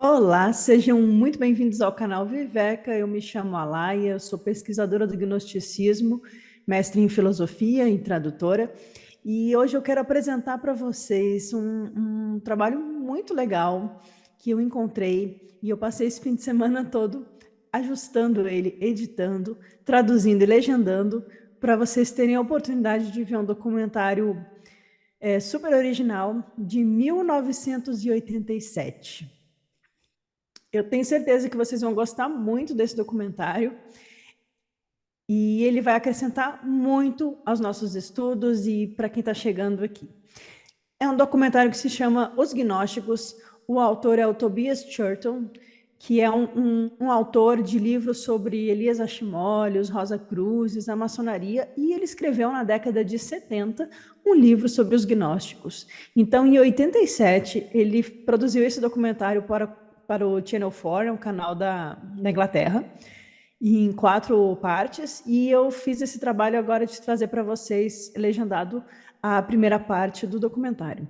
Olá, sejam muito bem-vindos ao canal Viveca. Eu me chamo Alaia, sou pesquisadora do gnosticismo, mestre em filosofia e tradutora. E hoje eu quero apresentar para vocês um trabalho muito legal que eu encontrei e eu passei esse fim de semana todo ajustando ele, editando, traduzindo e legendando para vocês terem a oportunidade de ver um documentário super original de 1987. Eu tenho certeza que vocês vão gostar muito desse documentário e ele vai acrescentar muito aos nossos estudos e para quem está chegando aqui. É um documentário que se chama Os Gnósticos. O autor é o Tobias Churton, que é um autor de livros sobre Elias Ashmole, Rosa Cruzes, a maçonaria, e ele escreveu na década de 70 um livro sobre os gnósticos. Então, em 87, ele produziu esse documentário para o Channel 4, um canal da Inglaterra, em 4 partes, e eu fiz esse trabalho agora de trazer para vocês, legendado, a primeira parte do documentário.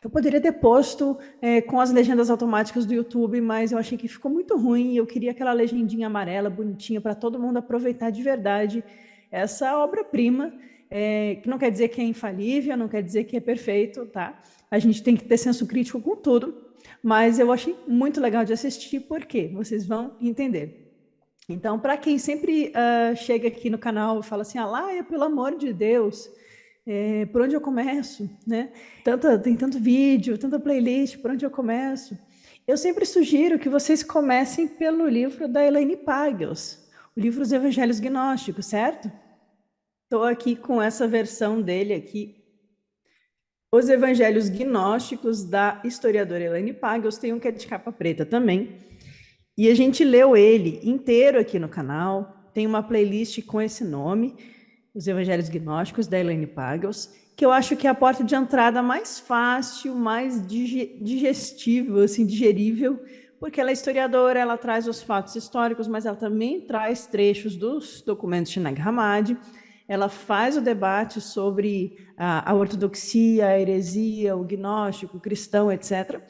Eu poderia ter posto com as legendas automáticas do YouTube, mas eu achei que ficou muito ruim e eu queria aquela legendinha amarela, bonitinha, para todo mundo aproveitar de verdade essa obra-prima, que não quer dizer que é infalível, não quer dizer que é perfeito, tá? A gente tem que ter senso crítico com tudo, mas eu achei muito legal de assistir, porque vocês vão entender. Então, para quem sempre chega aqui no canal e fala assim, Laia, pelo amor de Deus, por onde eu começo, né? Tem tanto vídeo, tanta playlist, por onde eu começo? Eu sempre sugiro que vocês comecem pelo livro da Elaine Pagels, o livro Os Evangelhos Gnósticos, certo? Estou aqui com essa versão dele aqui. Os Evangelhos Gnósticos, da historiadora Elaine Pagels, tem um que é de capa preta também. E a gente leu ele inteiro aqui no canal, tem uma playlist com esse nome, Os Evangelhos Gnósticos, da Elaine Pagels, que eu acho que é a porta de entrada mais fácil, mais digestível, assim, digerível, porque ela é historiadora, ela traz os fatos históricos, mas ela também traz trechos dos documentos de Nag Hammadi, ela faz o debate sobre a ortodoxia, a heresia, o gnóstico, o cristão, etc.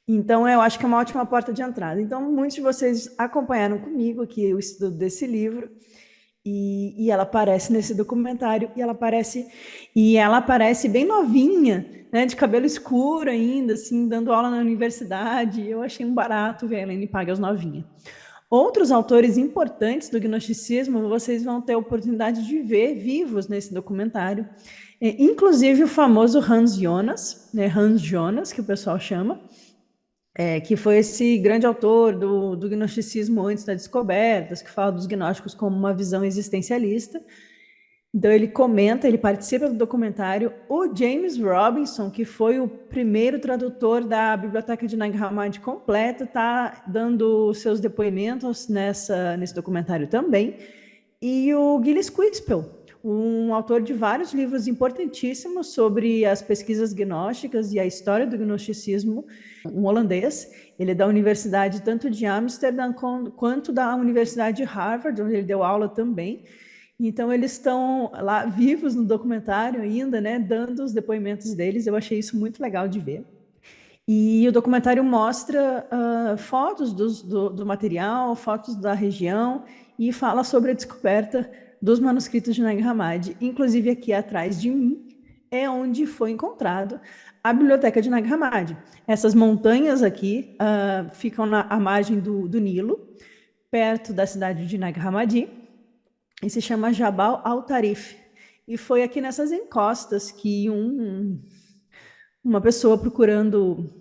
Então, eu acho que é uma ótima porta de entrada. Então, muitos de vocês acompanharam comigo aqui o estudo desse livro, e ela aparece nesse documentário, e ela aparece bem novinha, né, de cabelo escuro ainda, assim, dando aula na universidade. Eu achei um barato ver a Elaine Pagels novinha. Outros autores importantes do gnosticismo vocês vão ter a oportunidade de ver vivos nesse documentário, inclusive o famoso Hans Jonas, né, Hans Jonas, que o pessoal chama, que foi esse grande autor do gnosticismo antes da descoberta, que fala dos gnósticos como uma visão existencialista. Então ele comenta, ele participa do documentário. O James Robinson, que foi o primeiro tradutor da Biblioteca de Nag Hammadi completa, está dando seus depoimentos nesse documentário também. E o Gilles Quispel, um autor de vários livros importantíssimos sobre as pesquisas gnósticas e a história do gnosticismo, um holandês. Ele é da Universidade tanto de Amsterdã quanto da Universidade de Harvard, onde ele deu aula também. Então, eles estão lá vivos no documentário ainda, né, dando os depoimentos deles. Eu achei isso muito legal de ver. E o documentário mostra fotos do material, fotos da região, e fala sobre a descoberta dos manuscritos de Nag Hammadi. Inclusive, aqui atrás de mim é onde foi encontrado a biblioteca de Nag Hammadi. Essas montanhas aqui ficam à margem do Nilo, perto da cidade de Nag Hammadi, e se chama Jabal al-Tarif. E foi aqui nessas encostas que uma pessoa procurando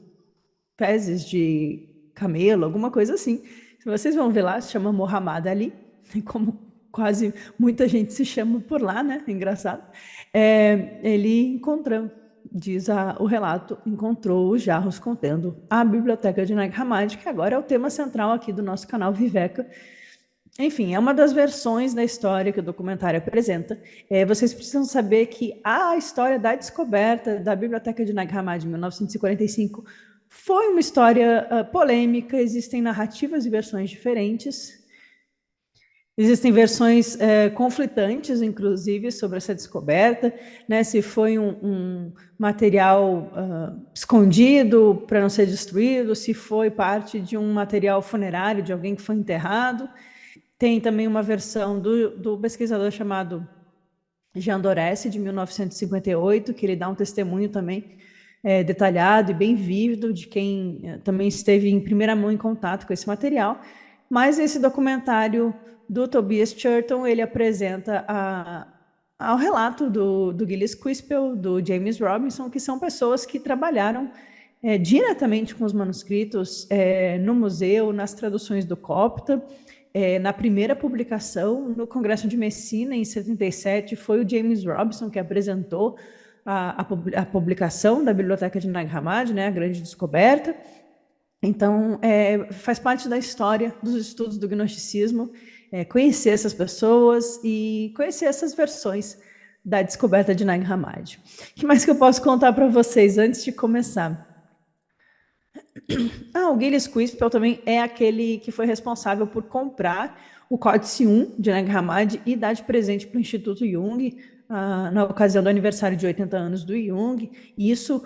fezes de camelo, alguma coisa assim. Vocês vão ver lá, se chama Muhammad Ali, como quase muita gente se chama por lá, né? Engraçado. Ele encontrou, diz o relato, encontrou os jarros contendo a biblioteca de Nag Hammadi, que agora é o tema central aqui do nosso canal Viveca. Enfim, é uma das versões da história que o documentário apresenta. Vocês precisam saber que a história da descoberta da Biblioteca de Nag Hammadi em 1945 foi uma história polêmica, existem narrativas e versões diferentes. Existem versões conflitantes, inclusive, sobre essa descoberta, né? Se foi um material escondido para não ser destruído, se foi parte de um material funerário de alguém que foi enterrado. Tem também uma versão do pesquisador chamado Jean Doré, de 1958, que ele dá um testemunho também detalhado e bem vívido de quem também esteve em primeira mão em contato com esse material. Mas esse documentário do Tobias Churton, ele apresenta ao relato do Gillis Quispel, do James Robinson, que são pessoas que trabalharam diretamente com os manuscritos no museu, nas traduções do copta. Na primeira publicação, no Congresso de Messina, em 77, foi o James Robinson que apresentou a publicação da Biblioteca de Nag Hammadi, né, a grande descoberta. Então, faz parte da história dos estudos do gnosticismo, conhecer essas pessoas e conhecer essas versões da descoberta de Nag Hammadi. O que mais que eu posso contar para vocês antes de começar? O Gillis Quispel também é aquele que foi responsável por comprar o Códice 1 de Nag Hammadi e dar de presente para o Instituto Jung, na ocasião do aniversário de 80 anos do Jung. E isso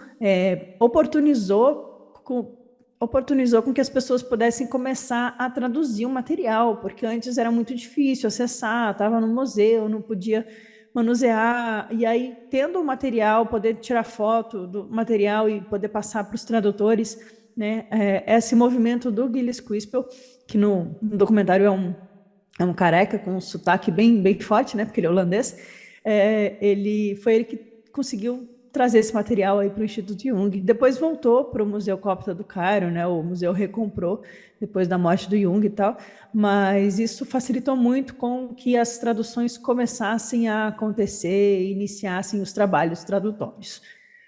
oportunizou com que as pessoas pudessem começar a traduzir o material, porque antes era muito difícil acessar, estava no museu, não podia manusear, e aí, tendo o material, poder tirar foto do material e poder passar para os tradutores, né? Esse movimento do Gillis Quispel, que no documentário é um careca com um sotaque bem, bem forte, né? Porque ele é holandês. Foi ele que conseguiu trazer esse material aí para o Instituto Jung. Depois voltou para o Museu Copta do Cairo, né? O museu recomprou depois da morte do Jung e tal, mas isso facilitou muito com que as traduções começassem a acontecer e iniciassem os trabalhos tradutórios.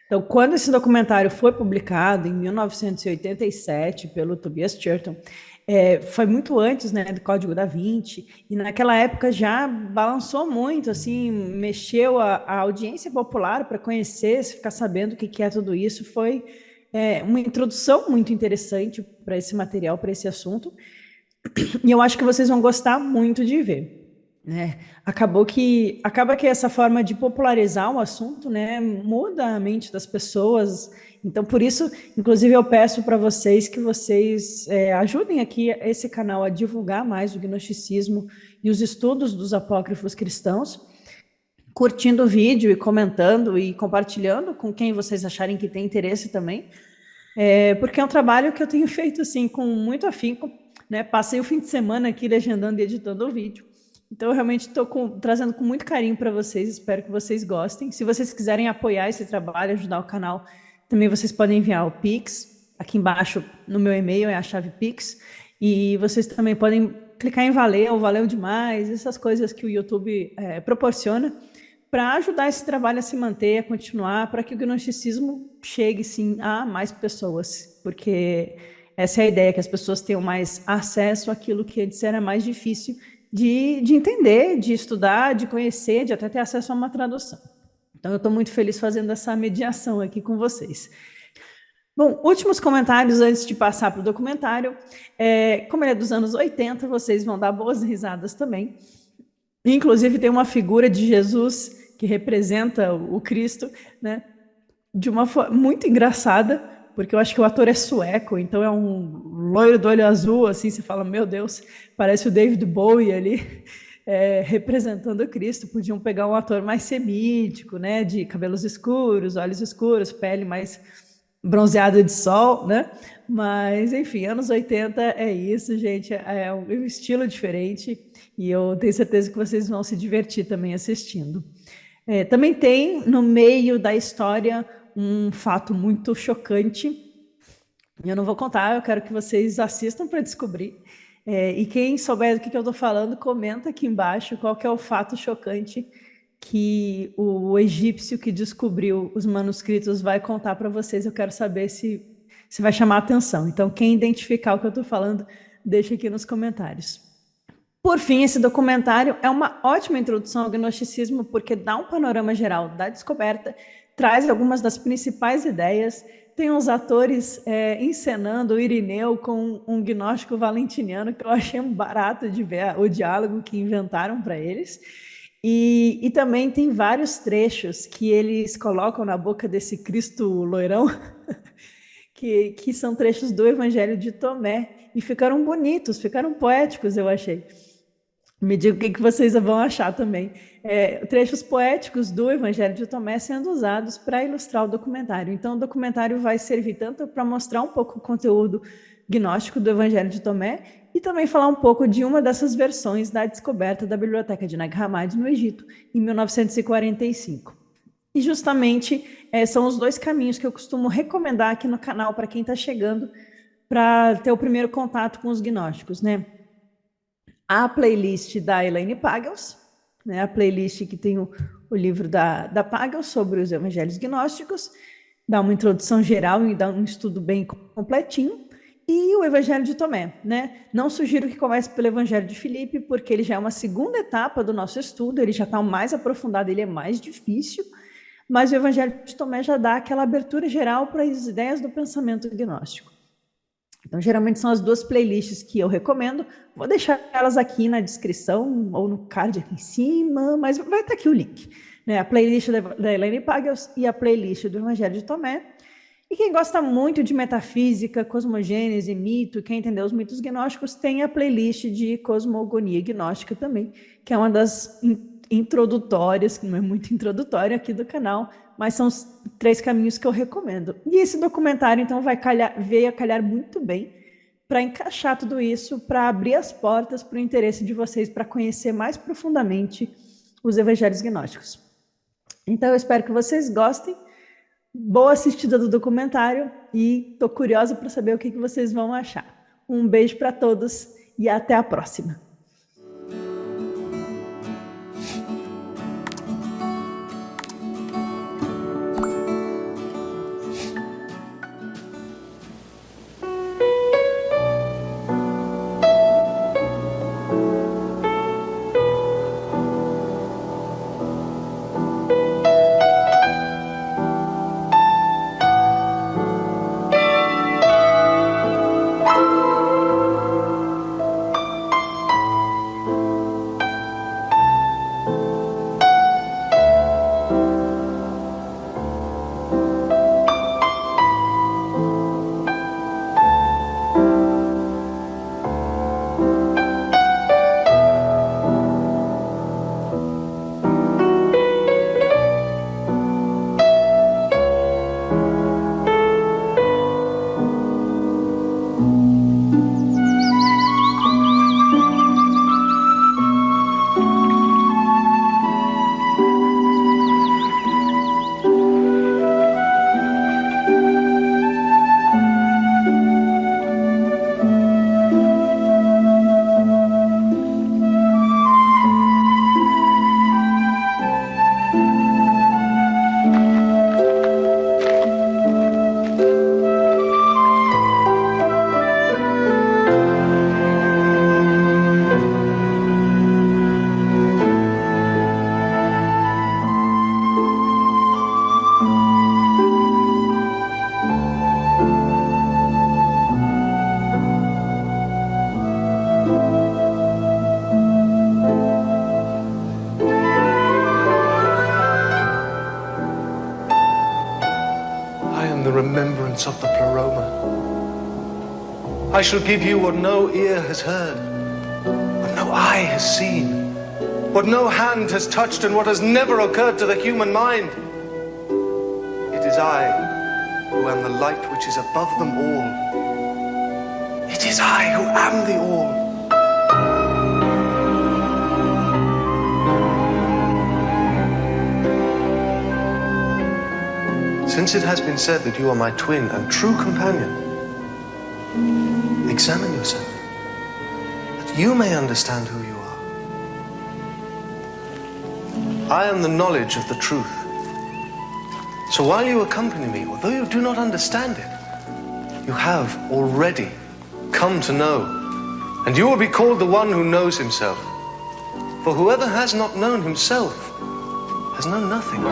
Então, quando esse documentário foi publicado, em 1987, pelo Tobias Churton, foi muito antes, né, do Código da Vinci, e naquela época já balançou muito, assim, mexeu a audiência popular para conhecer, ficar sabendo o que é tudo isso. Foi uma introdução muito interessante para esse material, para esse assunto, e eu acho que vocês vão gostar muito de ver. Acaba que essa forma de popularizar o assunto, né, muda a mente das pessoas. Então, por isso, inclusive, eu peço para vocês que vocês ajudem aqui esse canal a divulgar mais o gnosticismo e os estudos dos apócrifos cristãos, curtindo o vídeo e comentando e compartilhando com quem vocês acharem que tem interesse também, porque é um trabalho que eu tenho feito assim com muito afinco, né? Passei o fim de semana aqui legendando e editando o vídeo. Então, eu realmente estou trazendo com muito carinho para vocês, espero que vocês gostem. Se vocês quiserem apoiar esse trabalho, ajudar o canal, também vocês podem enviar o Pix. Aqui embaixo, no meu e-mail, é a chave Pix. E vocês também podem clicar em valeu, valeu demais, essas coisas que o YouTube proporciona, para ajudar esse trabalho a se manter, a continuar, para que o gnosticismo chegue, sim, a mais pessoas. Porque essa é a ideia, que as pessoas tenham mais acesso àquilo que antes era mais difícil de entender, de estudar, de conhecer, de até ter acesso a uma tradução. Então, eu estou muito feliz fazendo essa mediação aqui com vocês. Bom, últimos comentários antes de passar para o documentário. Como ele é dos anos 80, vocês vão dar boas risadas também. Inclusive, tem uma figura de Jesus que representa o Cristo, né, de uma forma muito engraçada, porque eu acho que o ator é sueco, então é um loiro do olho azul, assim, você fala, meu Deus, parece o David Bowie ali, representando o Cristo. Podiam pegar um ator mais semítico, né, de cabelos escuros, olhos escuros, pele mais bronzeada de sol, né? Mas, enfim, anos 80 é isso, gente, é um estilo diferente, e eu tenho certeza que vocês vão se divertir também assistindo. Também tem, no meio da história, um fato muito chocante. Eu não vou contar, eu quero que vocês assistam para descobrir. E quem souber do que eu estou falando, comenta aqui embaixo qual que é o fato chocante que o egípcio que descobriu os manuscritos vai contar para vocês. Eu quero saber se vai chamar a atenção. Então, quem identificar o que eu estou falando, deixa aqui nos comentários. Por fim, esse documentário é uma ótima introdução ao gnosticismo, porque dá um panorama geral da descoberta, traz algumas das principais ideias. Tem uns atores encenando o Irineu com um gnóstico valentiniano, que eu achei um barato de ver o diálogo que inventaram para eles. E também tem vários trechos que eles colocam na boca desse Cristo loirão, que são trechos do Evangelho de Tomé, e ficaram bonitos, ficaram poéticos, eu achei. Me diga o que vocês vão achar também. Trechos poéticos do Evangelho de Tomé sendo usados para ilustrar o documentário. Então, o documentário vai servir tanto para mostrar um pouco o conteúdo gnóstico do Evangelho de Tomé e também falar um pouco de uma dessas versões da descoberta da Biblioteca de Nag Hammadi no Egito, em 1945. E justamente são os dois caminhos que eu costumo recomendar aqui no canal para quem está chegando para ter o primeiro contato com os gnósticos, né? A playlist da Elaine Pagels, né? A playlist que tem o livro da Pagels sobre os evangelhos gnósticos, dá uma introdução geral e dá um estudo bem completinho, e o Evangelho de Tomé, né? Não sugiro que comece pelo Evangelho de Filipe, porque ele já é uma segunda etapa do nosso estudo, ele já está mais aprofundado, ele é mais difícil, mas o Evangelho de Tomé já dá aquela abertura geral para as ideias do pensamento gnóstico. Então, geralmente são as duas playlists que eu recomendo. Vou deixar elas aqui na descrição ou no card aqui em cima, mas vai estar aqui o link, né? A playlist da Elaine Pagels e a playlist do Evangelho de Tomé. E quem gosta muito de metafísica, cosmogênese, mito, quer entender os mitos gnósticos, tem a playlist de cosmogonia gnóstica também, que é uma das introdutórias, que não é muito introdutória aqui do canal, mas são os 3 caminhos que eu recomendo. E esse documentário, então, veio a calhar muito bem para encaixar tudo isso, para abrir as portas para o interesse de vocês, para conhecer mais profundamente os evangelhos gnósticos. Então, eu espero que vocês gostem. Boa assistida do documentário e estou curiosa para saber o que vocês vão achar. Um beijo para todos e até a próxima. remembrance of the Pleroma. I shall give you what no ear has heard, what no eye has seen, what no hand has touched, and what has never occurred to the human mind. It is I who am the light which is above them all. It is I who am the all. Since it has been said that you are my twin and true companion, examine yourself, that you may understand who you are. I am the knowledge of the truth. So while you accompany me, although you do not understand it, you have already come to know, and you will be called the one who knows himself. For whoever has not known himself has known nothing.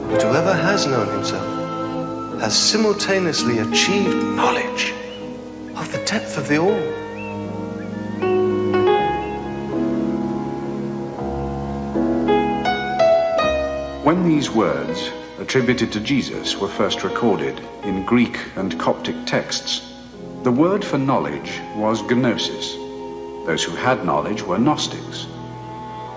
But whoever has known himself has simultaneously achieved knowledge of the depth of the all. When these words, attributed to Jesus, were first recorded in Greek and Coptic texts, the word for knowledge was gnosis. Those who had knowledge were Gnostics.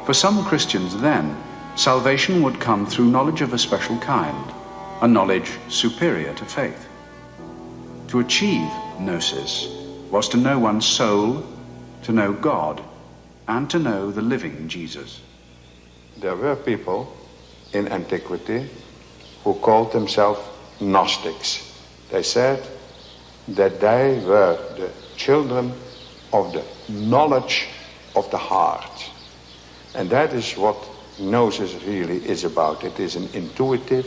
For some Christians then, salvation would come through knowledge of a special kind, a knowledge superior to faith. To achieve gnosis was to know one's soul, to know God, and to know the living Jesus. There were people in antiquity who called themselves Gnostics. They said that they were the children of the knowledge of the heart. And that is what Gnosis really is about. It is an intuitive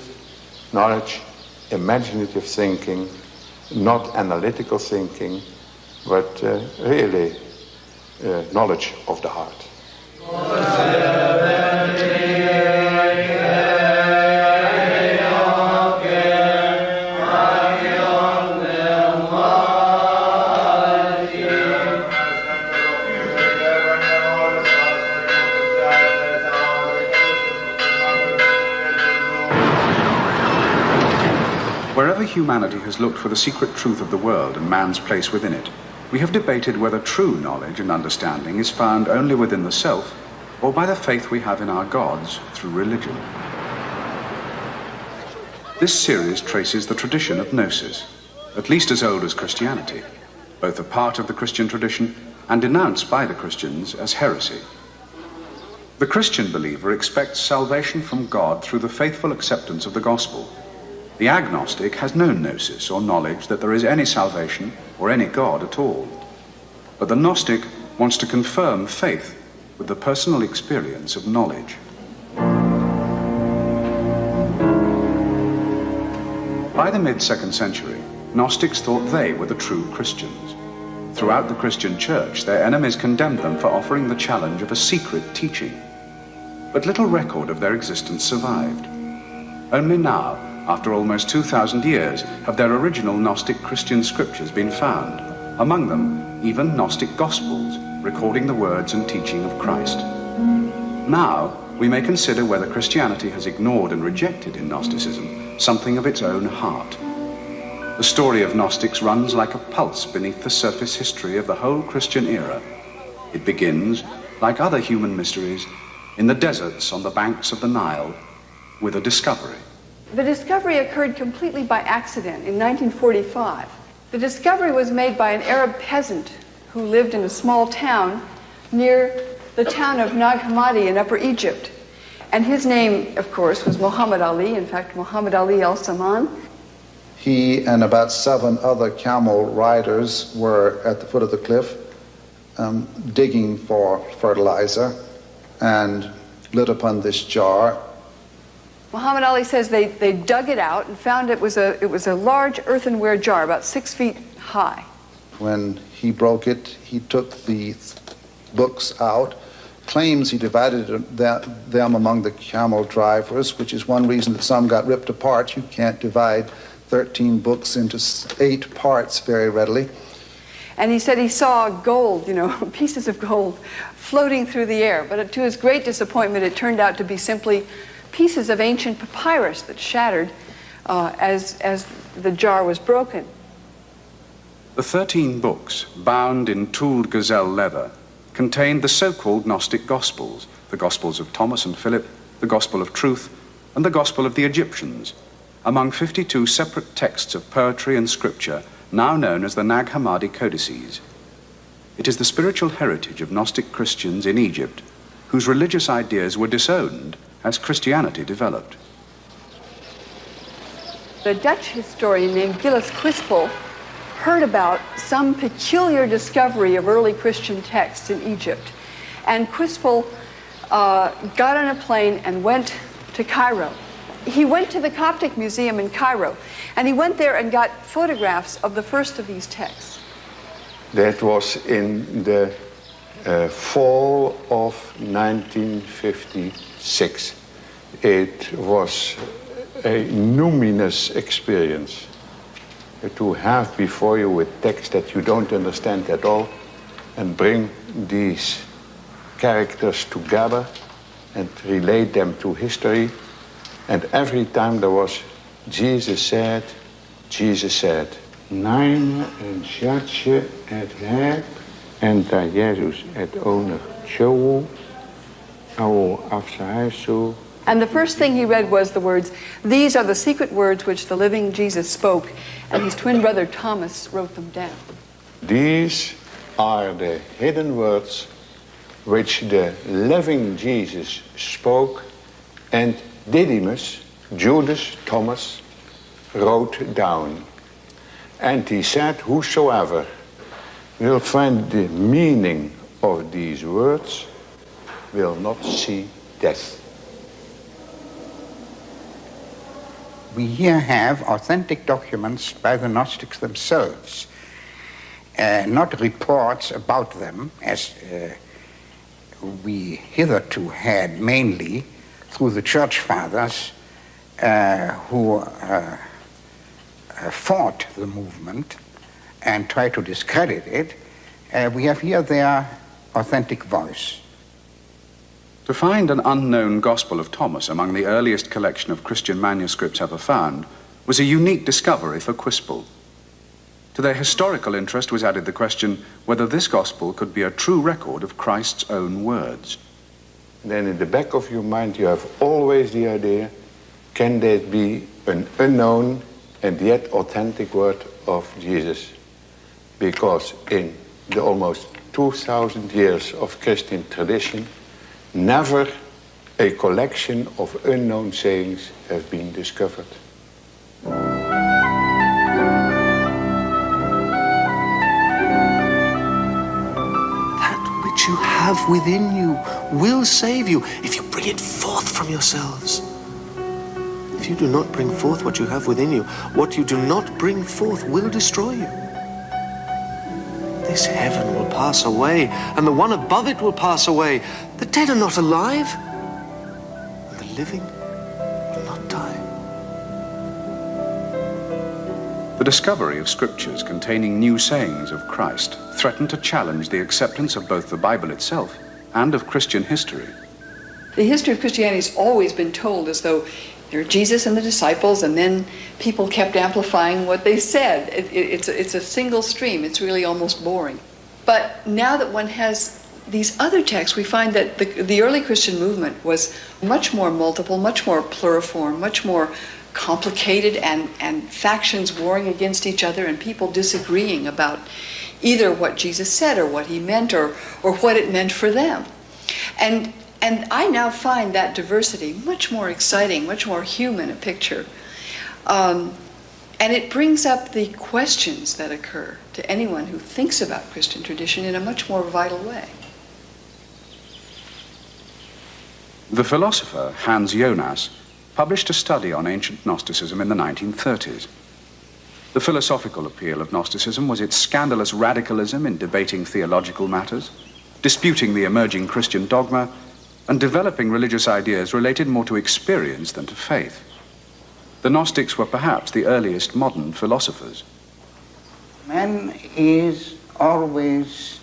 knowledge, imaginative thinking, not analytical thinking, but really knowledge of the heart. Wherever humanity has looked for the secret truth of the world and man's place within it, we have debated whether true knowledge and understanding is found only within the self or by the faith we have in our gods through religion. This series traces the tradition of Gnosis, at least as old as Christianity, both a part of the Christian tradition and denounced by the Christians as heresy. The Christian believer expects salvation from God through the faithful acceptance of the gospel. The agnostic has no gnosis or knowledge that there is any salvation or any God at all. But the Gnostic wants to confirm faith with the personal experience of knowledge. By the mid-2nd century, Gnostics thought they were the true Christians. Throughout the Christian church, their enemies condemned them for offering the challenge of a secret teaching. But little record of their existence survived. Only now, after almost 2,000 years, have their original Gnostic Christian scriptures been found, among them even Gnostic Gospels, recording the words and teaching of Christ. Now, we may consider whether Christianity has ignored and rejected in Gnosticism something of its own heart. The story of Gnostics runs like a pulse beneath the surface history of the whole Christian era. It begins, like other human mysteries, in the deserts on the banks of the Nile, with a discovery. The discovery occurred completely by accident in 1945. The discovery was made by an Arab peasant who lived in a small town near the town of Nag Hammadi in Upper Egypt. And his name, of course, was Muhammad Ali, in fact, Muhammad Ali al-Saman. He and about 7 other camel riders were at the foot of the cliff digging for fertilizer and lit upon this jar. Muhammad Ali says they dug it out and found it was a large earthenware jar, about 6 feet high. When he broke it, he took the books out, claims he divided them among the camel drivers, which is one reason that some got ripped apart. You can't divide 13 books into 8 parts very readily. And he said he saw gold, pieces of gold floating through the air. But to his great disappointment, it turned out to be simply pieces of ancient papyrus that shattered as the jar was broken. The 13 books, bound in tooled gazelle leather, contained the so-called Gnostic Gospels, the Gospels of Thomas and Philip, the Gospel of Truth, and the Gospel of the Egyptians, among 52 separate texts of poetry and scripture now known as the Nag Hammadi Codices. It is the spiritual heritage of Gnostic Christians in Egypt, whose religious ideas were disowned as Christianity developed. The Dutch historian named Gilles Quispel heard about some peculiar discovery of early Christian texts in Egypt. And Quispel got on a plane and went to Cairo. He went to the Coptic Museum in Cairo, and he went there and got photographs of the first of these texts. That was in the fall of 1956. It was a numinous experience to have before you a text that you don't understand at all and bring these characters together and relate them to history. And every time there was Jesus said, Nein en Sjatje et heb en ta Jezus et oner Tjoe au afsaisu. And the first thing he read was the words, "These are the secret words which the living Jesus spoke," and his twin brother Thomas wrote them down. These are the hidden words which the living Jesus spoke, and Didymus, Judas, Thomas, wrote down. And he said, whosoever will find the meaning of these words will not see death. We here have authentic documents by the Gnostics themselves, not reports about them, as we hitherto had mainly through the Church Fathers who fought the movement and tried to discredit it. We have here their authentic voice. To find an unknown Gospel of Thomas among the earliest collection of Christian manuscripts ever found was a unique discovery for Quispel. To their historical interest was added the question whether this Gospel could be a true record of Christ's own words. Then in the back of your mind you have always the idea, can that be an unknown and yet authentic word of Jesus? Because in the almost 2,000 years of Christian tradition, never a collection of unknown sayings have been discovered. That which you have within you will save you if you bring it forth from yourselves. If you do not bring forth what you have within you, what you do not bring forth will destroy you. This heaven will pass away, and the one above it will pass away. The dead are not alive, and the living will not die. The discovery of scriptures containing new sayings of Christ threatened to challenge the acceptance of both the Bible itself and of Christian history. The history of Christianity has always been told as though there were Jesus and the disciples, and then people kept amplifying what they said. It's a single stream. It's really almost boring. But now that one has these other texts, we find that the early Christian movement was much more multiple, much more pluriform, much more complicated, and factions warring against each other and people disagreeing about either what Jesus said or what he meant or what it meant for them. And I now find that diversity much more exciting, much more human a picture. And it brings up the questions that occur to anyone who thinks about Christian tradition in a much more vital way. The philosopher Hans Jonas published a study on ancient Gnosticism in the 1930s. The philosophical appeal of Gnosticism was its scandalous radicalism in debating theological matters, disputing the emerging Christian dogma, and developing religious ideas related more to experience than to faith. The Gnostics were perhaps the earliest modern philosophers. Man is always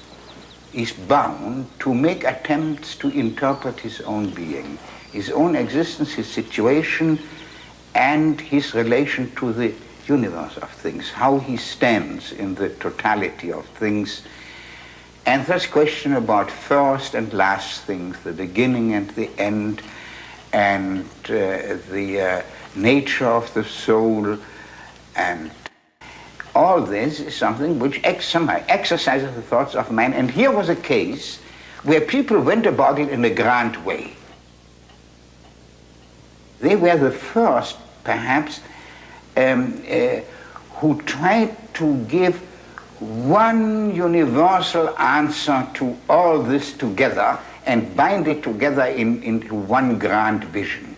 bound to make attempts to interpret his own being, his own existence, his situation, and his relation to the universe of things, how he stands in the totality of things. And this question about first and last things, the beginning and the end, and the nature of the soul, and all this is something which exercises the thoughts of man. And here was a case where people went about it in a grand way. They were the first, perhaps, who tried to give one universal answer to all this together and bind it together into one grand vision.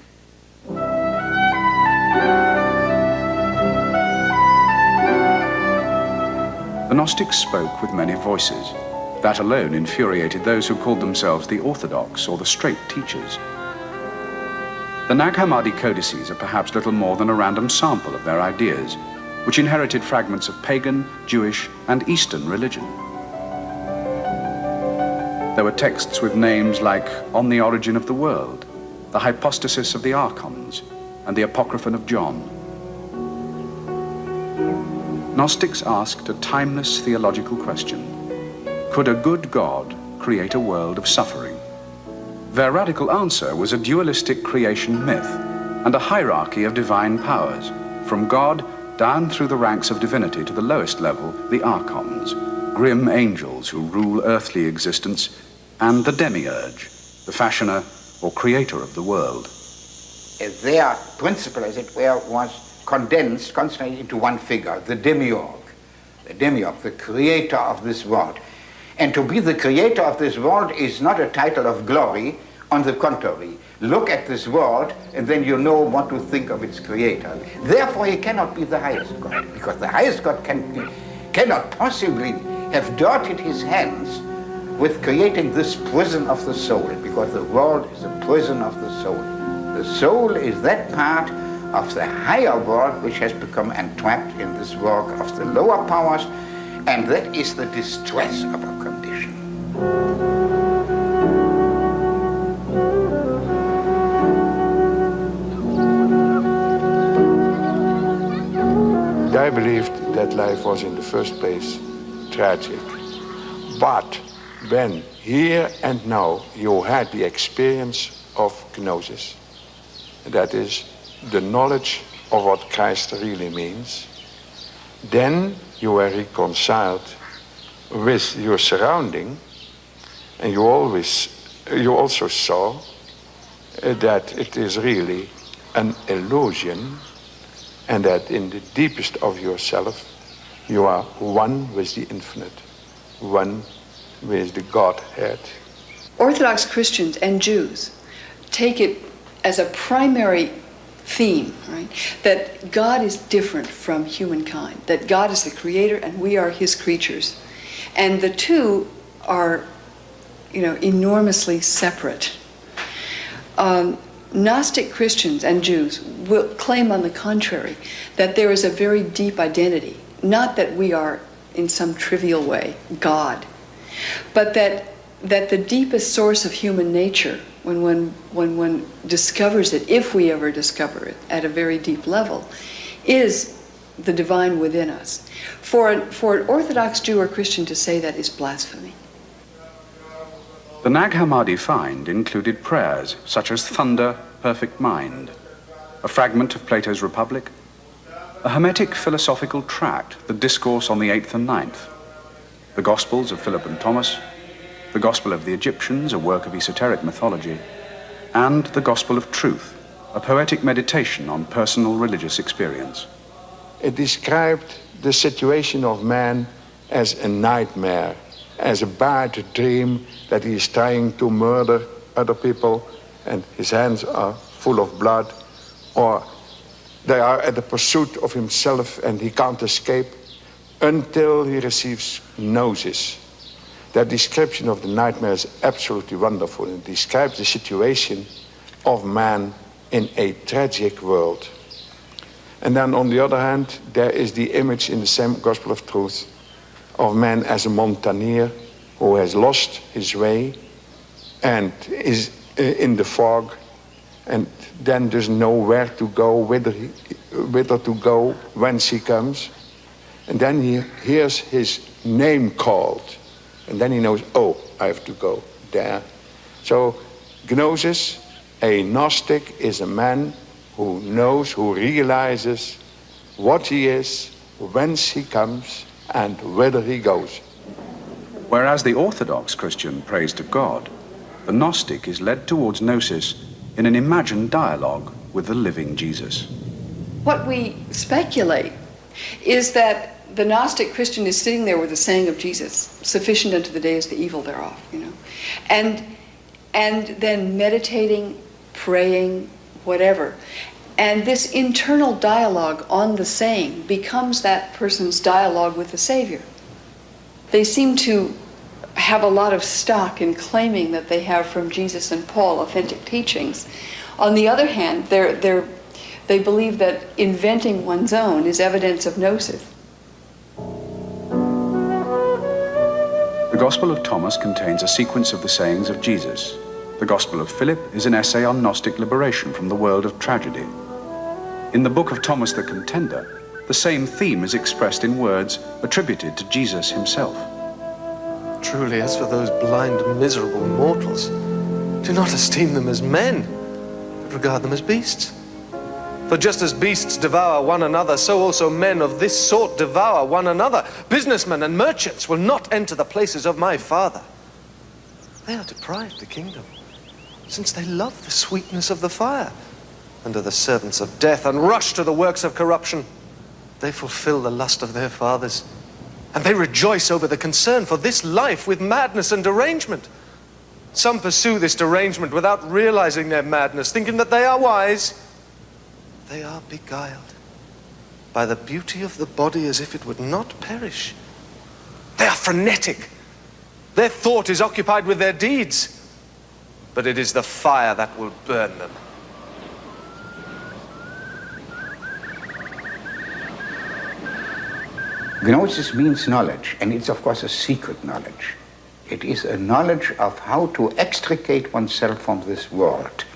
The Gnostics spoke with many voices. That alone infuriated those who called themselves the orthodox or the straight teachers. The Nag Hammadi codices are perhaps little more than a random sample of their ideas, which inherited fragments of pagan, Jewish, and Eastern religion. There were texts with names like On the Origin of the World, The Hypostasis of the Archons, and the Apocryphon of John. Gnostics asked a timeless theological question: could a good God create a world of suffering? Their radical answer was a dualistic creation myth and a hierarchy of divine powers, from God down through the ranks of divinity to the lowest level, the Archons, grim angels who rule earthly existence, and the Demiurge, the fashioner or creator of the world. Their principle, as it were, was concentrated into one figure, the Demiurge, the creator of this world. And to be the creator of this world is not a title of glory. On the contrary, look at this world and then you know what to think of its creator. Therefore, he cannot be the highest God, because the highest God cannot possibly have dirtied his hands with creating this prison of the soul, because the world is a prison of the soul. The soul is that part of the higher world which has become entrapped in this work of the lower powers, and that is the distress of a condition. I believed that life was in the first place tragic. But when here and now you had the experience of gnosis, that is the knowledge of what Christ really means, then you were reconciled with your surrounding, and you also saw that it is really an illusion, and that in the deepest of yourself you are one with the infinite, one with the Godhead. Orthodox Christians and Jews take it as a primary theme, right? That God is different from humankind, that God is the creator and we are his creatures. And the two are, enormously separate. Gnostic Christians and Jews will claim, on the contrary, that there is a very deep identity, not that we are, in some trivial way, God, but that the deepest source of human nature, when one discovers it, if we ever discover it at a very deep level, is the divine within us. For an Orthodox Jew or Christian to say that is blasphemy. The Nag Hammadi find included prayers such as Thunder, Perfect Mind, a fragment of Plato's Republic, a Hermetic philosophical tract, the Discourse on the Eighth and Ninth, the Gospels of Philip and Thomas, the Gospel of the Egyptians, a work of esoteric mythology, and the Gospel of Truth, a poetic meditation on personal religious experience. It described the situation of man as a nightmare, as a bad dream, that he is trying to murder other people and his hands are full of blood, or they are at the pursuit of himself and he can't escape until he receives gnosis. That description of the nightmare is absolutely wonderful. It describes the situation of man in a tragic world. And then on the other hand, there is the image in the same Gospel of Truth of man as a mountaineer who has lost his way and is in the fog and then doesn't know where to go, whither to go, whence he comes. And then he hears his name called. And then he knows, oh, I have to go there. So Gnosis, a Gnostic, is a man who knows, who realizes what he is, whence he comes, and whither he goes. Whereas the Orthodox Christian prays to God, the Gnostic is led towards Gnosis in an imagined dialogue with the living Jesus. What we speculate is that the Gnostic Christian is sitting there with the saying of Jesus, sufficient unto the day is the evil thereof, and then meditating, praying, whatever. And this internal dialogue on the saying becomes that person's dialogue with the Savior. They seem to have a lot of stock in claiming that they have from Jesus and Paul authentic teachings On the other hand, they believe that inventing one's own is evidence of gnosis. The Gospel of Thomas contains a sequence of the sayings of Jesus. The Gospel of Philip is an essay on Gnostic liberation from the world of tragedy. In the book of Thomas the Contender, the same theme is expressed in words attributed to Jesus himself. Truly, as for those blind, miserable mortals, do not esteem them as men, but regard them as beasts. For just as beasts devour one another, so also men of this sort devour one another. Businessmen and merchants will not enter the places of my Father. They are deprived the kingdom, since they love the sweetness of the fire, and are the servants of death, and rush to the works of corruption. They fulfill the lust of their fathers, and they rejoice over the concern for this life with madness and derangement. Some pursue this derangement without realizing their madness, thinking that they are wise. They are beguiled by the beauty of the body as if it would not perish. They are frenetic. Their thought is occupied with their deeds, but it is the fire that will burn them. Gnosis means knowledge, and it's of course a secret knowledge. It is a knowledge of how to extricate oneself from this world.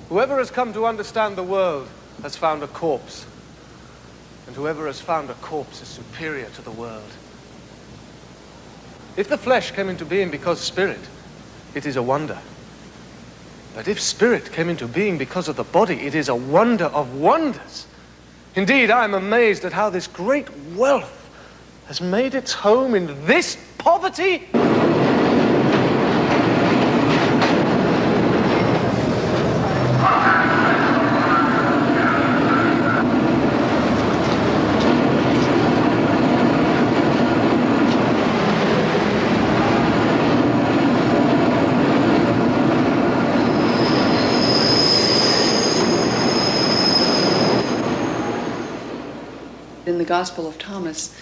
Whoever has come to understand the world has found a corpse, and whoever has found a corpse is superior to the world. If the flesh came into being because spirit, it is a wonder. But if spirit came into being because of the body, it is a wonder of wonders. Indeed, I am amazed at how this great wealth has made its home in this poverty. In the Gospel of Thomas,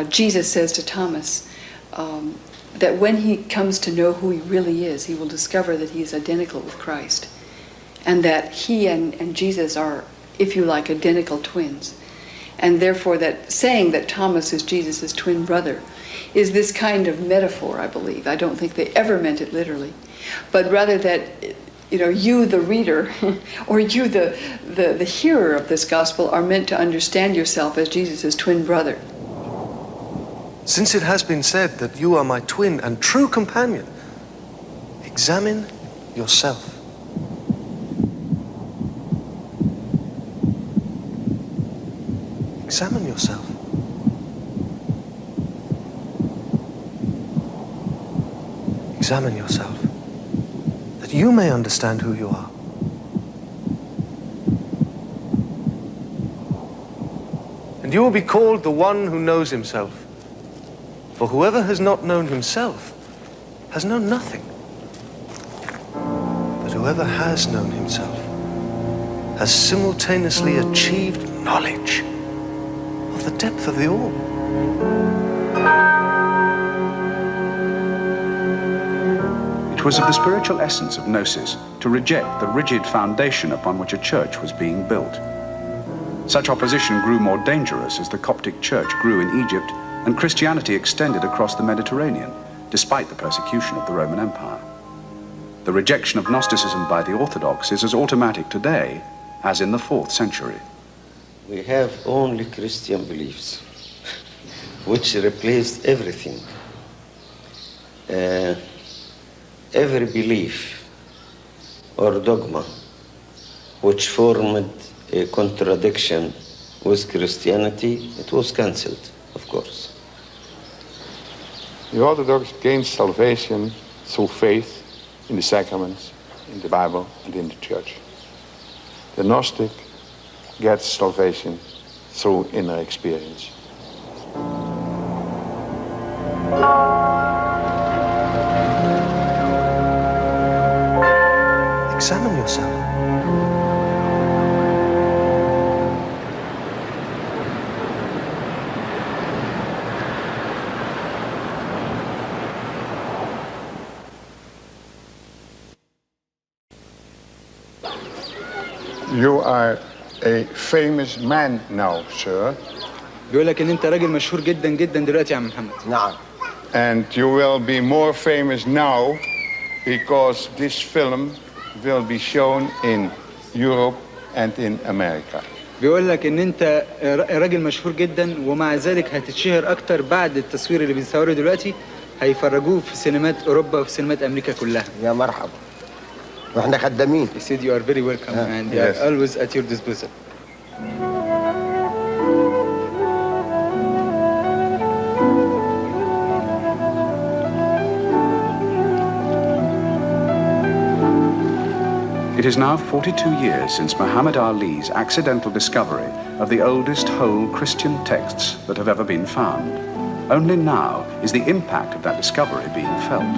Jesus says to Thomas that when he comes to know who he really is, he will discover that he is identical with Christ, and that he and Jesus are, if you like, identical twins. And therefore that saying that Thomas is Jesus' twin brother is this kind of metaphor, I believe. I don't think they ever meant it literally, but rather that you, the reader, or you, the hearer of this gospel, are meant to understand yourself as Jesus' twin brother. Since it has been said that you are my twin and true companion, examine yourself. Examine yourself. Examine yourself, that you may understand who you are. And you will be called the one who knows himself. For whoever has not known himself has known nothing. But whoever has known himself has simultaneously achieved knowledge of the depth of the all. It was of the spiritual essence of Gnosis to reject the rigid foundation upon which a church was being built. Such opposition grew more dangerous as the Coptic Church grew in Egypt and Christianity extended across the Mediterranean, despite the persecution of the Roman Empire. The rejection of Gnosticism by the Orthodox is as automatic today as in the 4th century. We have only Christian beliefs, which replaced everything. Every belief or dogma which formed a contradiction with Christianity, it was cancelled, of course. The Orthodox gains salvation through faith in the sacraments, in the Bible, and in the church. The Gnostic gets salvation through inner experience. Examine yourself. You are a famous man now, sir. بيقول لك ان انت راجل مشهور جدا جدا دلوقتي يا عم محمد. نعم. And you will be more famous now because this film will be shown in Europe and in America. بيقول لك ان انت راجل مشهور جدا ومع ذلك هتتشهر اكتر بعد التصوير اللي بنصوره دلوقتي هيفرجوه في سينمات اوروبا وفي سينمات امريكا كلها. يا مرحبا. واحنا خدامين. He said you are very welcome and they are always at your disposal. It is now 42 years since Muhammad Ali's accidental discovery of the oldest whole Christian texts that have ever been found. Only now is the impact of that discovery being felt.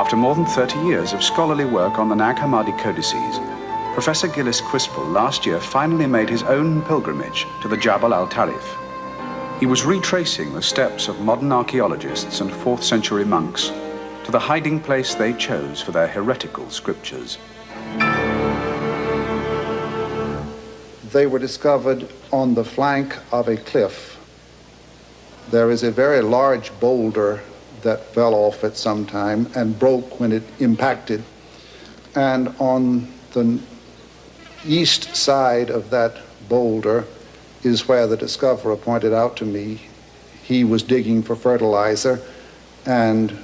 After more than 30 years of scholarly work on the Nag Hammadi codices, Professor Gillis Quispel last year finally made his own pilgrimage to the Jabal al-Tarif. He was retracing the steps of modern archaeologists and 4th century monks to the hiding place they chose for their heretical scriptures. They were discovered on the flank of a cliff. There is a very large boulder that fell off at some time and broke when it impacted. And on the east side of that boulder is where the discoverer pointed out to me he was digging for fertilizer and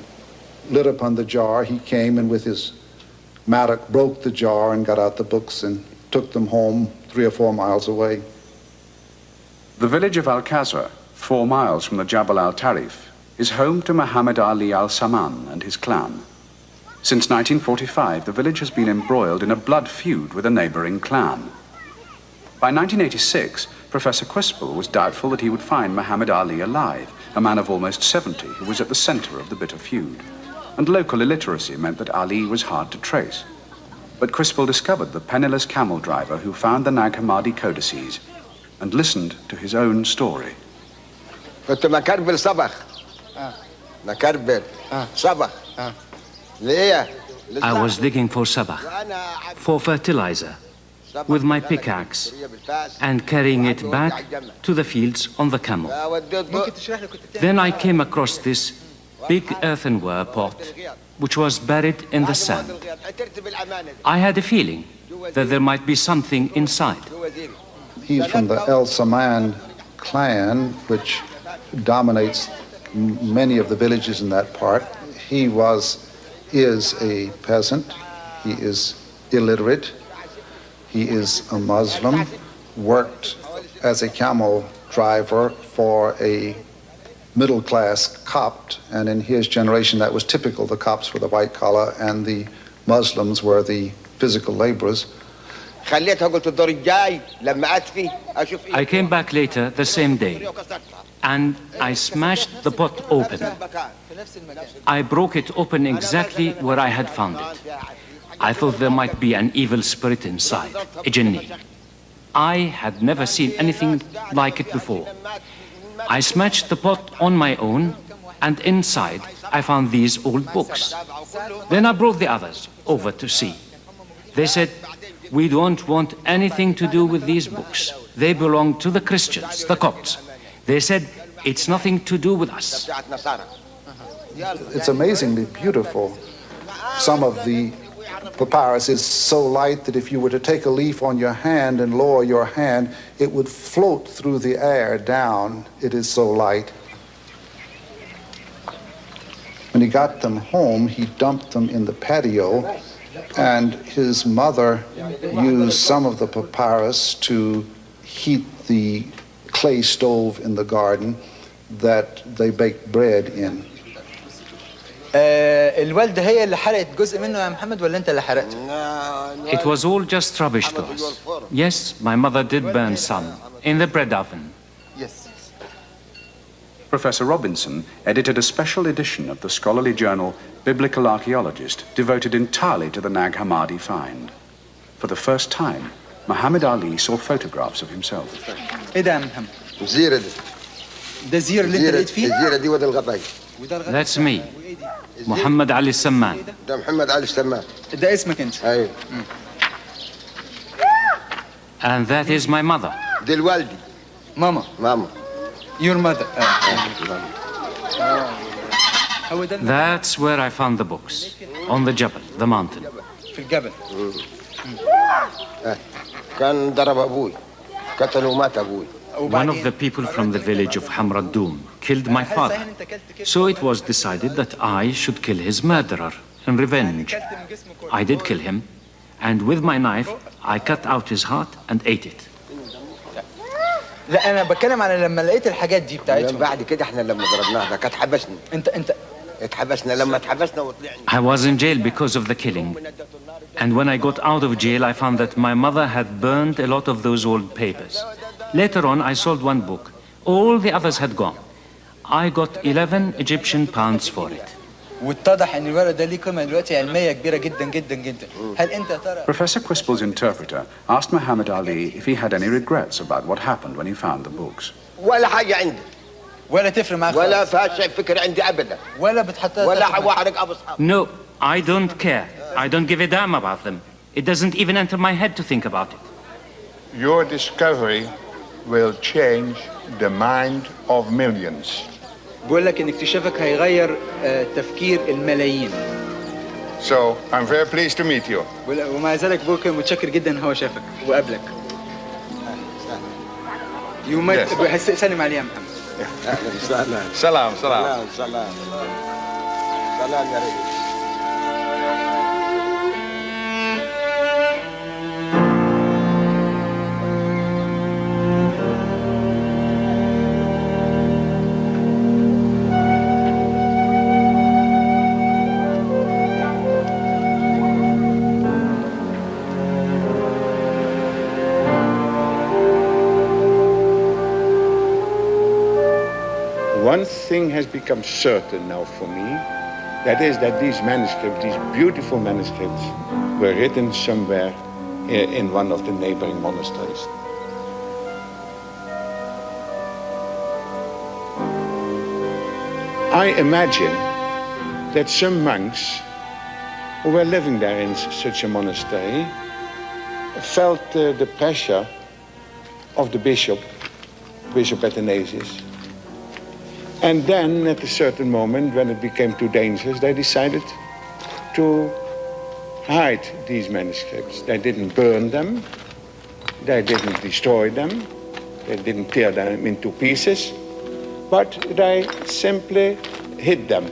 lit upon the jar. He came and with his mattock broke the jar and got out the books and took them home 3 or 4 miles away. The village of Al-Khazra, 4 miles from the Jabal al-Tarif, is home to Muhammad Ali al-Saman and his clan. Since 1945, the village has been embroiled in a blood feud with a neighboring clan. By 1986, Professor Quispel was doubtful that he would find Muhammad Ali alive, a man of almost 70 who was at the center of the bitter feud. And local illiteracy meant that Ali was hard to trace. But Quispel discovered the penniless camel driver who found the Nag Hammadi codices and listened to his own story. كنت مكربل صبخ. مكربل صبخ. ليه؟ I was digging for sabach, for fertilizer, with my pickaxe and carrying it back to the fields on the camel. Then I came across this big earthenware pot, which was buried in the sand. I had a feeling that there might be something inside. He's from the El Saman clan, which dominates many of the villages in that part. He is a peasant. He is illiterate. He is a Muslim, worked as a camel driver for a middle-class Copt, and in his generation that was typical. The Copts were the white collar and the Muslims were the physical laborers. I came back later the same day, and I smashed the pot open. I broke it open exactly where I had found it. I thought there might be an evil spirit inside, a jinni. I had never seen anything like it before. I smashed the pot on my own, and inside I found these old books. Then I brought the others over to see. They said, "We don't want anything to do with these books. They belong to the Christians, the Copts." They said, "It's nothing to do with us." It's amazingly beautiful. Some of the papyrus is so light that if you were to take a leaf on your hand and lower your hand, it would float through the air down. It is so light. When he got them home, he dumped them in the patio, and his mother used some of the papyrus to heat the clay stove in the garden that they baked bread in. الوالدة هي اللي حرقت جزء منه يا محمد ولا أنت اللي حرقته؟ It was all just rubbish to us. Yes, my mother did burn some in the bread oven. Yes. Professor Robinson edited a special edition of the scholarly journal biblical archaeologist devoted entirely to the Nag Hammadi find. For the first time, Muhammad Ali saw photographs of himself. ايه ده يا محمد؟ الزيرة دي. ده الزير اللي انت لقيت فيه؟ الزيرة دي وده الغطاي. That's me, Muhammad Ali Samman. ده محمد علي السمان. ده اسمك انت. ايوه. And that is my mother. دي الوالدي. ماما. ماما. Your mother. That's where I found the books. On the Jabal, the mountain. في الجبل. كان ضرب أبوي. قتل ومات أبوي. One of the people from the village of Hamra Doum killed my father. So it was decided that I should kill his murderer in revenge. I did kill him, and with my knife, I cut out his heart and ate it. لا انا بتكلم على لما لقيت الحاجات دي بتاعتهم. بعد كده احنا لما ضربناه ده كانت حبسنا. انت اتحبسنا لما اتحبسنا وطلعنا. I was in jail because of the killing. And when I got out of jail, I found that my mother had burned a lot of those old papers. Later on, I sold one book. All the others had gone. I got 11 Egyptian pounds for it. واتضح ان الورق ده ليه قيمه دلوقتي علميه كبيره جدا جدا جدا. هل انت يا ترى Professor Quispel's interpreter asked Muhammad Ali if he had any regrets about what happened when he found the books. ولا حاجة عندي. ولا تفرق معاك ولا فيها شيء فكر عندي أبدا. ولا بتحطها ولا حوارق أبو أصحاب. No, I don't care. I don't give a damn about them. It doesn't even enter my head to think about it. Your discovery will change the mind of millions. بقول لك ان اكتشافك هيغير تفكير الملايين. So I'm very pleased to meet you. ومع ذلك بوك متشكر جدا ان هو شافك وقابلك. سلم عليه يا محمد. سلام سلام. سلام سلام يا ريس. One thing has become certain now for me, that is that these manuscripts, these beautiful manuscripts, were written somewhere in one of the neighboring monasteries. I imagine that some monks who were living there in such a monastery felt the pressure of the Bishop Athanasius. And then, at a certain moment, when it became too dangerous, they decided to hide these manuscripts. They didn't burn them, they didn't destroy them, they didn't tear them into pieces, but they simply hid them.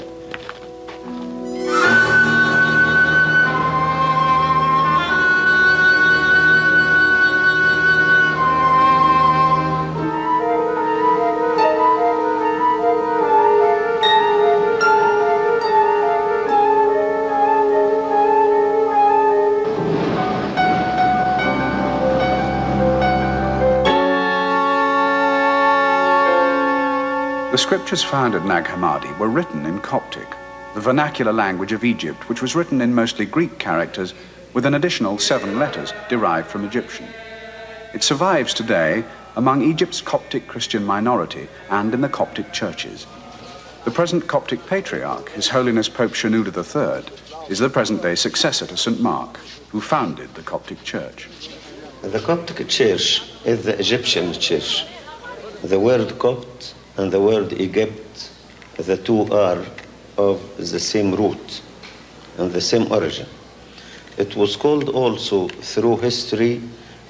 The scriptures found at Nag Hammadi were written in Coptic, the vernacular language of Egypt, which was written in mostly Greek characters with an additional 7 letters derived from Egyptian. It survives today among Egypt's Coptic Christian minority and in the Coptic churches. The present Coptic Patriarch, His Holiness Pope Shenouda III, is the present-day successor to St. Mark, who founded the Coptic Church. The Coptic Church is the Egyptian Church. The word Copt and the word Egypt, the two are of the same root and the same origin. It was called also through history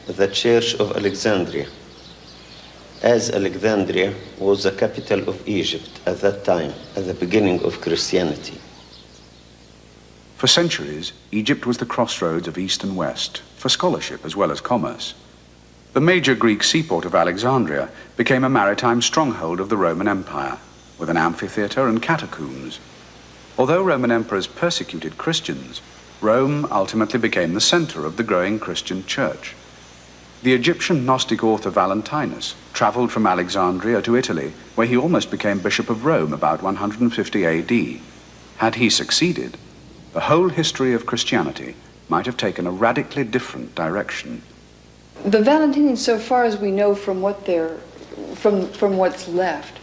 the Church of Alexandria, as Alexandria was the capital of Egypt at that time, at the beginning of Christianity. For centuries, Egypt was the crossroads of East and West, for scholarship as well as commerce. The major Greek seaport of Alexandria became a maritime stronghold of the Roman Empire, with an amphitheater and catacombs. Although Roman emperors persecuted Christians, Rome ultimately became the center of the growing Christian church. The Egyptian Gnostic author Valentinus traveled from Alexandria to Italy, where he almost became Bishop of Rome about 150 AD. Had he succeeded, the whole history of Christianity might have taken a radically different direction. The Valentinians, so far as we know from what from what's left,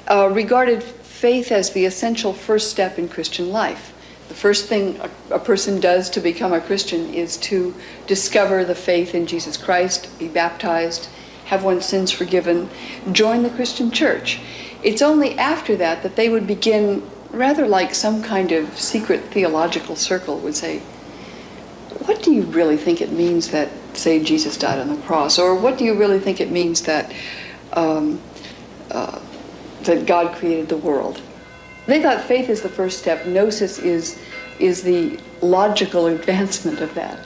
regarded faith as the essential first step in Christian life. The first thing a person does to become a Christian is to discover the faith in Jesus Christ, be baptized, have one's sins forgiven, join the Christian church. It's only after that that they would begin, rather like some kind of secret theological circle would say, what do you really think it means that, say, Jesus died on the cross? Or what do you really think it means that that God created the world? They thought faith is the first step. Gnosis is the logical advancement of that.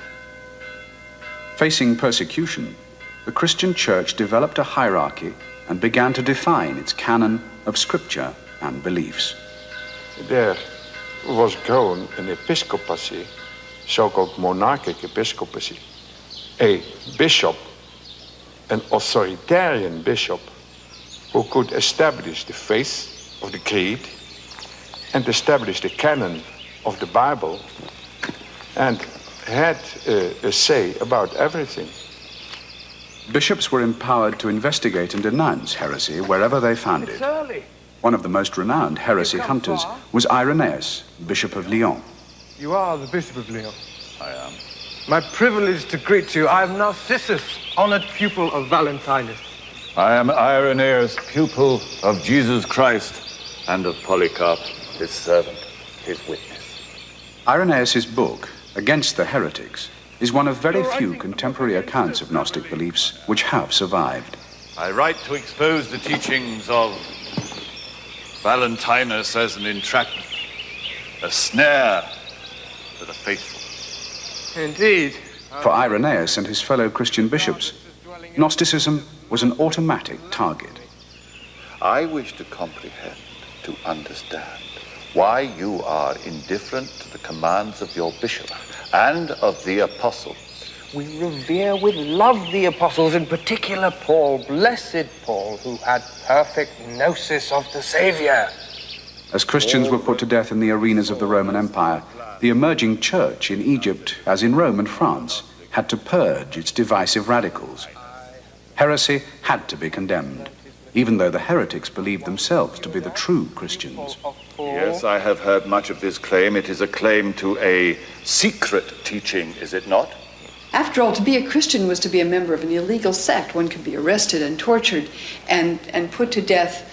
Facing persecution, the Christian church developed a hierarchy and began to define its canon of scripture and beliefs. There was grown an episcopacy, so-called monarchic episcopacy, a bishop, an authoritarian bishop, who could establish the faith of the creed and establish the canon of the Bible and had a say about everything. Bishops were empowered to investigate and denounce heresy wherever they found it. One of the most renowned heresy hunters was Irenaeus, Bishop of Lyon. You are the Bishop of Lyon. I am. My privilege to greet you. I am Narcissus, honored pupil of Valentinus. I am Irenaeus, pupil of Jesus Christ and of Polycarp, his servant, his witness. Irenaeus' book, Against the Heretics, is one of very few contemporary accounts of Gnostic beliefs which have survived. I write to expose the teachings of Valentinus as an entrapment, a snare for the faithful. Indeed. For Irenaeus and his fellow Christian bishops, Gnosticism was an automatic target. I wish to comprehend, to understand, why you are indifferent to the commands of your bishop and of the apostles. We revere with love the apostles, in particular Paul, blessed Paul, who had perfect gnosis of the Savior. As Christians were put to death in the arenas of the Roman Empire, the emerging church in Egypt, as in Rome and France, had to purge its divisive radicals. Heresy had to be condemned, even though the heretics believed themselves to be the true Christians. Yes, I have heard much of this claim. It is a claim to a secret teaching, is it not? After all, to be a Christian was to be a member of an illegal sect. One could be arrested and tortured and put to death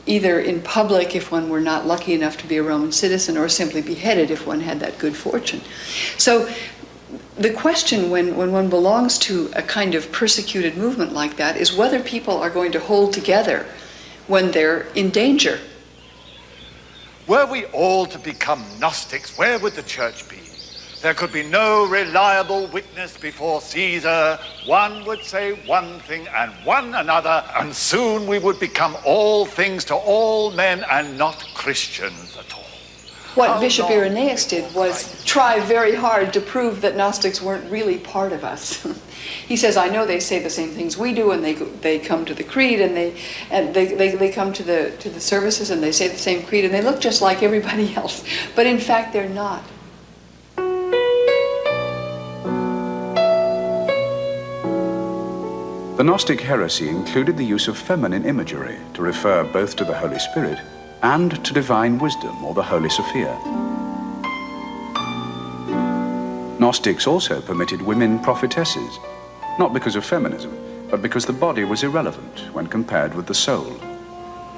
either in public if one were not lucky enough to be a Roman citizen, or simply beheaded if one had that good fortune. So the question when one belongs to a kind of persecuted movement like that is whether people are going to hold together when they're in danger. Were we all to become Gnostics, where would the church be? There could be no reliable witness before Caesar. One would say one thing and one another, and soon we would become all things to all men and not Christians at all. What Bishop Irenaeus did was try very hard to prove that Gnostics weren't really part of us. He says, I know they say the same things we do, and they come to the creed, and they come to the services, and they say the same creed, and they look just like everybody else. But in fact, they're not. The Gnostic heresy included the use of feminine imagery to refer both to the Holy Spirit and to divine wisdom, or the Holy Sophia. Gnostics also permitted women prophetesses, not because of feminism, but because the body was irrelevant when compared with the soul.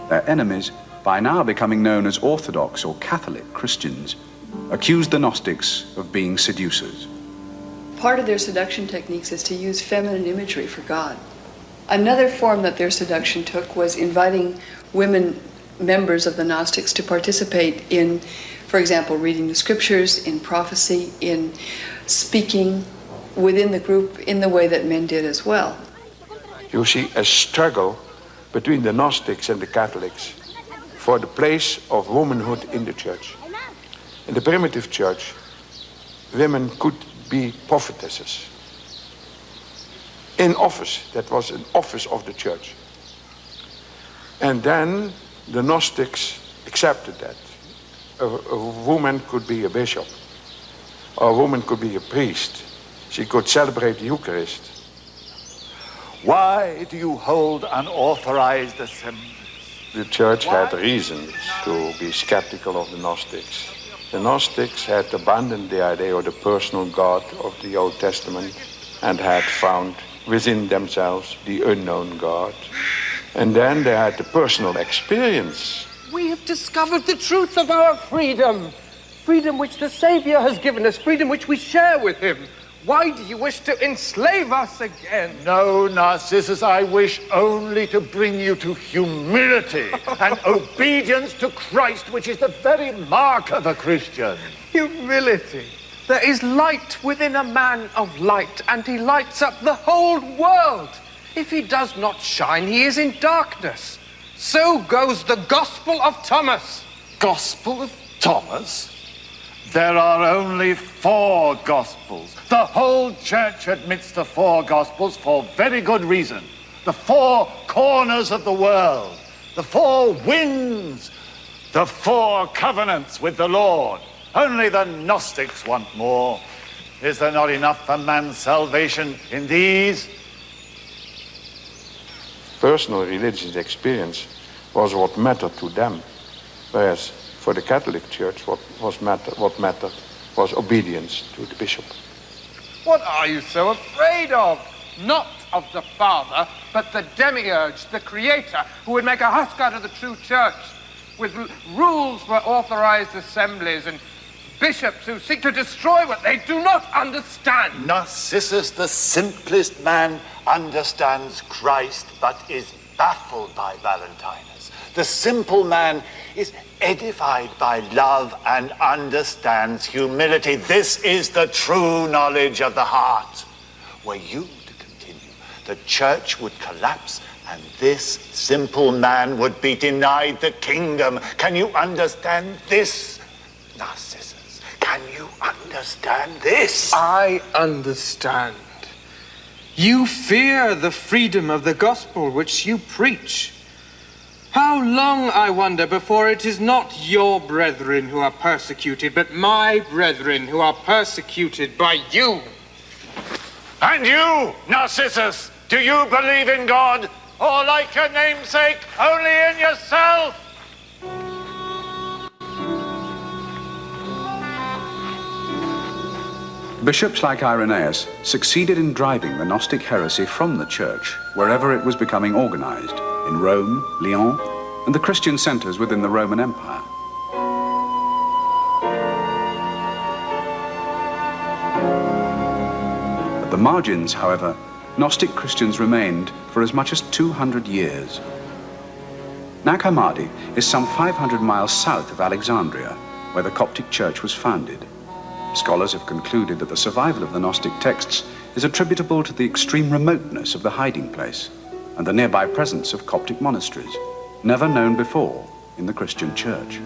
Their enemies, by now becoming known as Orthodox or Catholic Christians, accused the Gnostics of being seducers. Part of their seduction techniques is to use feminine imagery for God. Another form that their seduction took was inviting women members of the Gnostics to participate in, for example, reading the scriptures, in prophecy, in speaking within the group in the way that men did as well. You see a struggle between the Gnostics and the Catholics for the place of womanhood in the church. In the primitive church, women could be prophetesses. In office, that was an office of the church. And then the Gnostics accepted that. a woman could be a bishop, or a woman could be a priest. She could celebrate the Eucharist. Why do you hold unauthorized assemblies? The church had reasons to be skeptical of the Gnostics. The Gnostics had abandoned the idea of the personal God of the Old Testament and had found within themselves the unknown God. And then they had the personal experience. We have discovered the truth of our freedom. Freedom which the Savior has given us, freedom which we share with him. Why do you wish to enslave us again? No, Narcissus, I wish only to bring you to humility and obedience to Christ, which is the very mark of a Christian. Humility. There is light within a man of light, and he lights up the whole world. If he does not shine, he is in darkness. So goes the Gospel of Thomas. Gospel of Thomas? There are only 4 Gospels. The whole church admits the 4 Gospels for very good reason. The 4 corners of the world, the 4 winds, the 4 covenants with the Lord. Only the Gnostics want more. Is there not enough for man's salvation in these? Personal religious experience was what mattered to them, whereas for the Catholic Church, what mattered was obedience to the bishop. What are you so afraid of? Not of the Father, but the demiurge, the creator, who would make a husk out of the true church, with rules for authorized assemblies and bishops who seek to destroy what they do not understand. Narcissus, the simplest man, understands Christ, but is baffled by Valentinus. The simple man is edified by love and understands humility. This is the true knowledge of the heart. Were you to continue, the church would collapse and this simple man would be denied the kingdom. Can you understand this, Narcissus? Can you understand this? I understand. You fear the freedom of the gospel which you preach. How long, I wonder, before it is not your brethren who are persecuted, but my brethren who are persecuted by you? And you, Narcissus, do you believe in God, or like your namesake, only in yourself? Bishops like Irenaeus succeeded in driving the Gnostic heresy from the church wherever it was becoming organized, in Rome, Lyon, and the Christian centers within the Roman Empire. At the margins, however, Gnostic Christians remained for as much as 200 years. Nag Hammadi is some 500 miles south of Alexandria, where the Coptic Church was founded. Scholars have concluded that the survival of the Gnostic texts is attributable to the extreme remoteness of the hiding place and the nearby presence of Coptic monasteries, never known before in the Christian Church.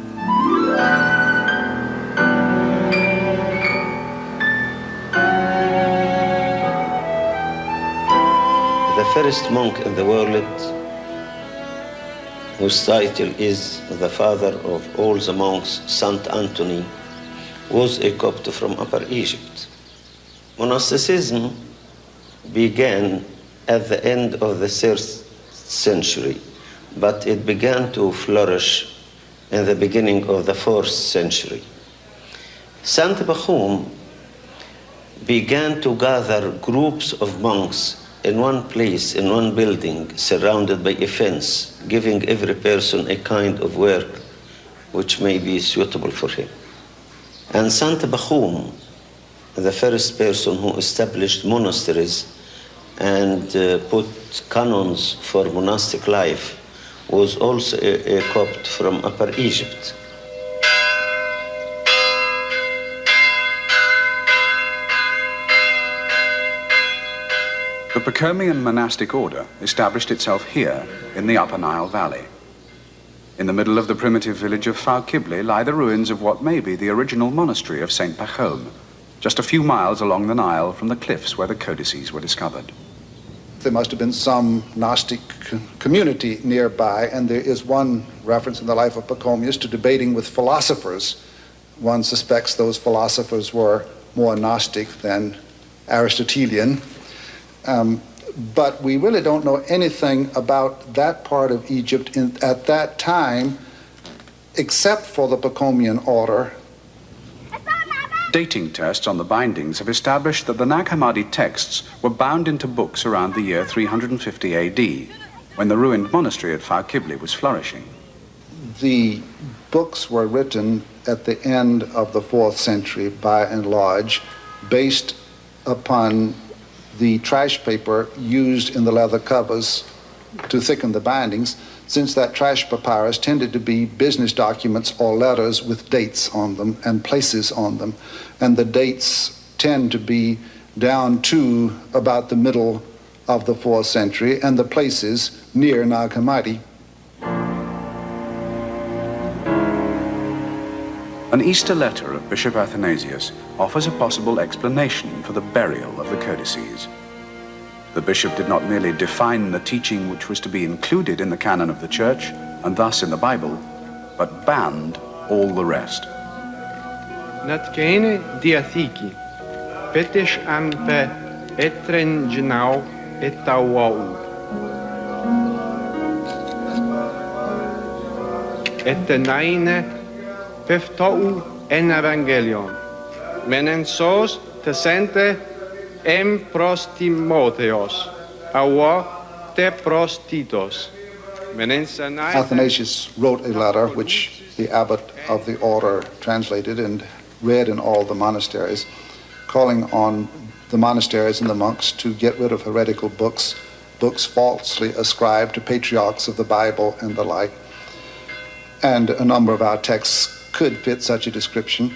The first monk in the world, whose title is the father of all the monks, Saint Anthony, was a Copt from Upper Egypt. Monasticism began at the end of the 3rd century, but it began to flourish in the beginning of the 4th century. Saint Bachum began to gather groups of monks in one place, in one building, surrounded by a fence, giving every person a kind of work which may be suitable for him. And Saint Bachum, the first person who established monasteries and put canons for monastic life, was also a Copt from Upper Egypt. The Pachomian monastic order established itself here in the Upper Nile Valley. In the middle of the primitive village of Fao-Kibli lie the ruins of what may be the original monastery of St. Pachome, just a few miles along the Nile from the cliffs where the codices were discovered. there must have been some Gnostic community nearby, and there is one reference in the life of Pachomius to debating with philosophers. One suspects those philosophers were more Gnostic than Aristotelian. But we really don't know anything about that part of Egypt at that time, except for the Pachomian order. Dating tests on the bindings have established that the Nag Hammadi texts were bound into books around the year 350 AD, when the ruined monastery at Far Qibli was flourishing. The books were written at the end of the 4th century, by and large, based upon the trash paper used in the leather covers to thicken the bindings, since that trash papyrus tended to be business documents or letters with dates on them and places on them. And the dates tend to be down to about the middle of the 4th century, and the places near Nag Hammadi. An Easter letter of Bishop Athanasius offers a possible explanation for the burial of the codices. The bishop did not merely define the teaching which was to be included in the canon of the Church, and thus in the Bible, but banned all the rest. Natkene diathiki, petish ampe etren gnau etawau. Etenaine peftau en evangelion. Menensos tesente em pros Timotheos, awa te pros Titos. Athanasius wrote a letter which the abbot of the order translated and read in all the monasteries, calling on the monasteries and the monks to get rid of heretical books, books falsely ascribed to patriarchs of the Bible and the like. And a number of our texts could fit such a description.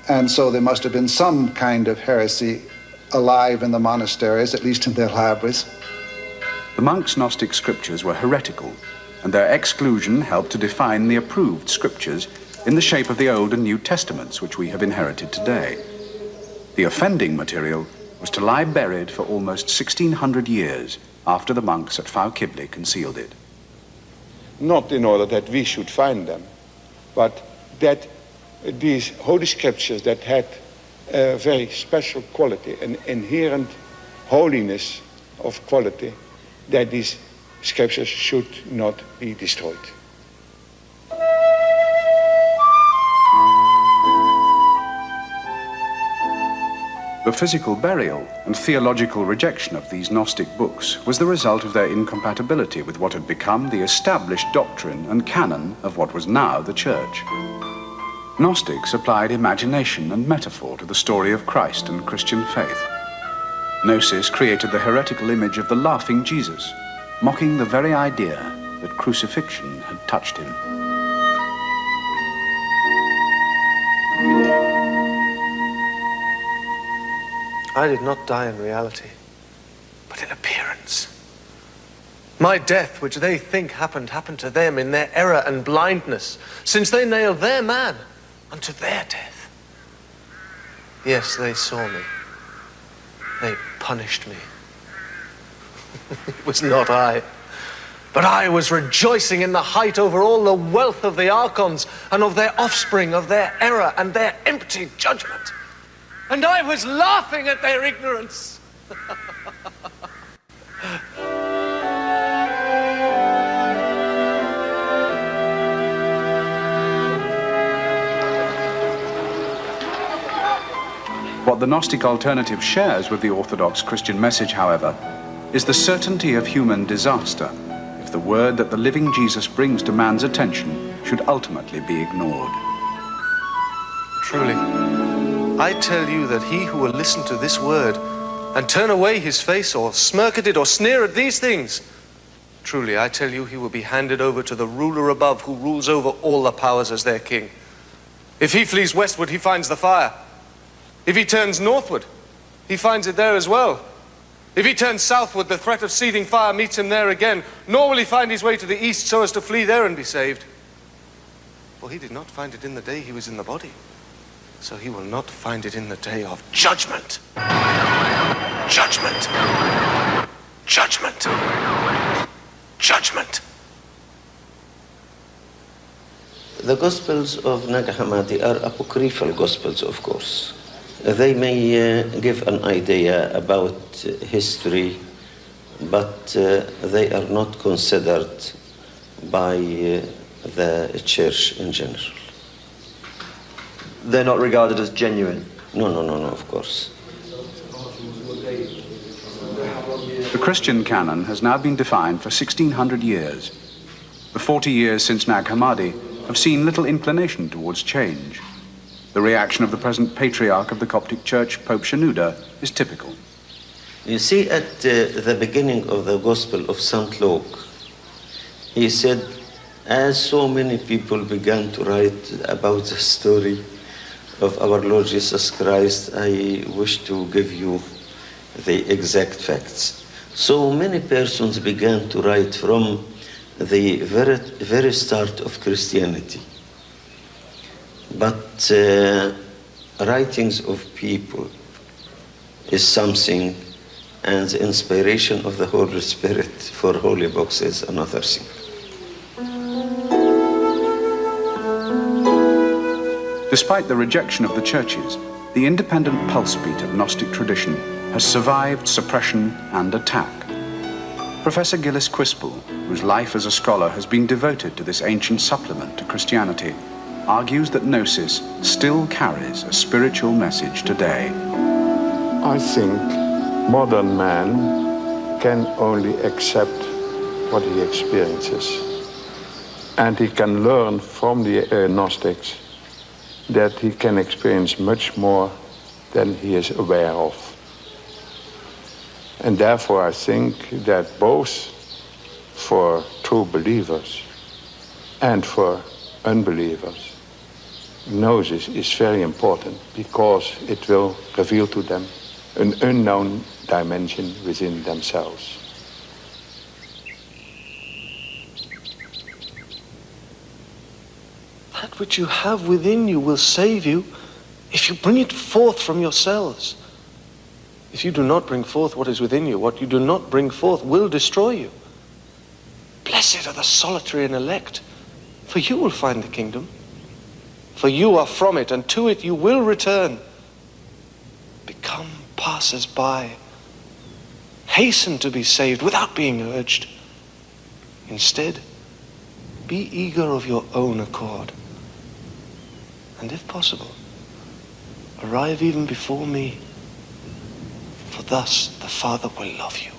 And so there must have been some kind of heresy alive in the monasteries, at least in their libraries. The monks' Gnostic scriptures were heretical, and their exclusion helped to define the approved scriptures in the shape of the Old and New Testaments, which we have inherited today. The offending material was to lie buried for almost 1600 years after the monks at Far Qibli concealed it. Not in order that we should find them, but that these holy scriptures that had a very special quality, an inherent holiness of quality, that these scriptures should not be destroyed. The physical burial and theological rejection of these Gnostic books was the result of their incompatibility with what had become the established doctrine and canon of what was now the Church. Gnostics applied imagination and metaphor to the story of Christ and Christian faith. Gnosis created the heretical image of the laughing Jesus, mocking the very idea that crucifixion had touched him. I did not die in reality, but in appearance. My death, which they think happened to them in their error and blindness, since they nailed their man unto their death. Yes, they saw me. They punished me. It was not I, but I was rejoicing in the height over all the wealth of the archons and of their offspring, of their error and their empty judgment. And I was laughing at their ignorance. What the Gnostic alternative shares with the Orthodox Christian message, however, is the certainty of human disaster if the word that the living Jesus brings to man's attention should ultimately be ignored. Truly, I tell you that he who will listen to this word and turn away his face or smirk at it or sneer at these things, truly, I tell you, he will be handed over to the ruler above who rules over all the powers as their king. If he flees westward, he finds the fire. If he turns northward, he finds it there as well. If he turns southward, the threat of seething fire meets him there again, nor will he find his way to the east so as to flee there and be saved. For he did not find it in the day he was in the body, so he will not find it in the day of judgment. Judgment. judgment. Judgment. The Gospels of Nag Hammadi are apocryphal Gospels, of course. They may give an idea about history, but they are not considered by the church in general. They're not regarded as genuine? No, of course. The Christian canon has now been defined for 1600 years. The 40 years since Nag Hammadi have seen little inclination towards change. The reaction of the present Patriarch of the Coptic Church, Pope Shenouda, is typical. You see, at the beginning of the Gospel of St. Luke, he said, as so many people began to write about the story of our Lord Jesus Christ, I wish to give you the exact facts. So many persons began to write from the very start of Christianity. But writings of people is something, and the inspiration of the Holy Spirit for holy books is another thing. Despite the rejection of the churches, the independent pulse beat of Gnostic tradition has survived suppression and attack. Professor Gillis Quispel, whose life as a scholar has been devoted to this ancient supplement to Christianity, argues that Gnosis still carries a spiritual message today. I think modern man can only accept what he experiences. And he can learn from the Gnostics that he can experience much more than he is aware of. And therefore I think that both for true believers and for unbelievers, Gnosis is very important because it will reveal to them an unknown dimension within themselves. That which you have within you will save you if you bring it forth from yourselves. If you do not bring forth what is within you, what you do not bring forth will destroy you. Blessed are the solitary and elect, for you will find the kingdom. For you are from it, and to it you will return. Become passers-by. Hasten to be saved without being urged. Instead, be eager of your own accord. And if possible, arrive even before me, for thus the Father will love you.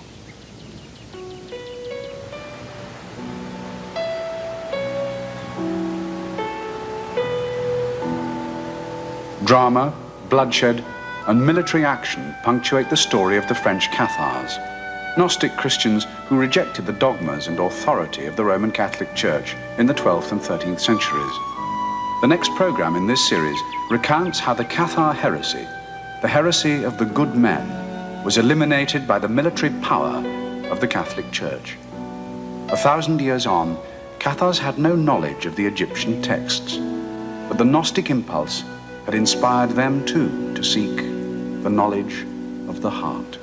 Drama, bloodshed, and military action punctuate the story of the French Cathars, Gnostic Christians who rejected the dogmas and authority of the Roman Catholic Church in the 12th and 13th centuries. The next program in this series recounts how the Cathar heresy, the heresy of the good men, was eliminated by the military power of the Catholic Church. 1,000 years on, Cathars had no knowledge of the Egyptian texts, but the Gnostic impulse had inspired them too to seek the knowledge of the heart.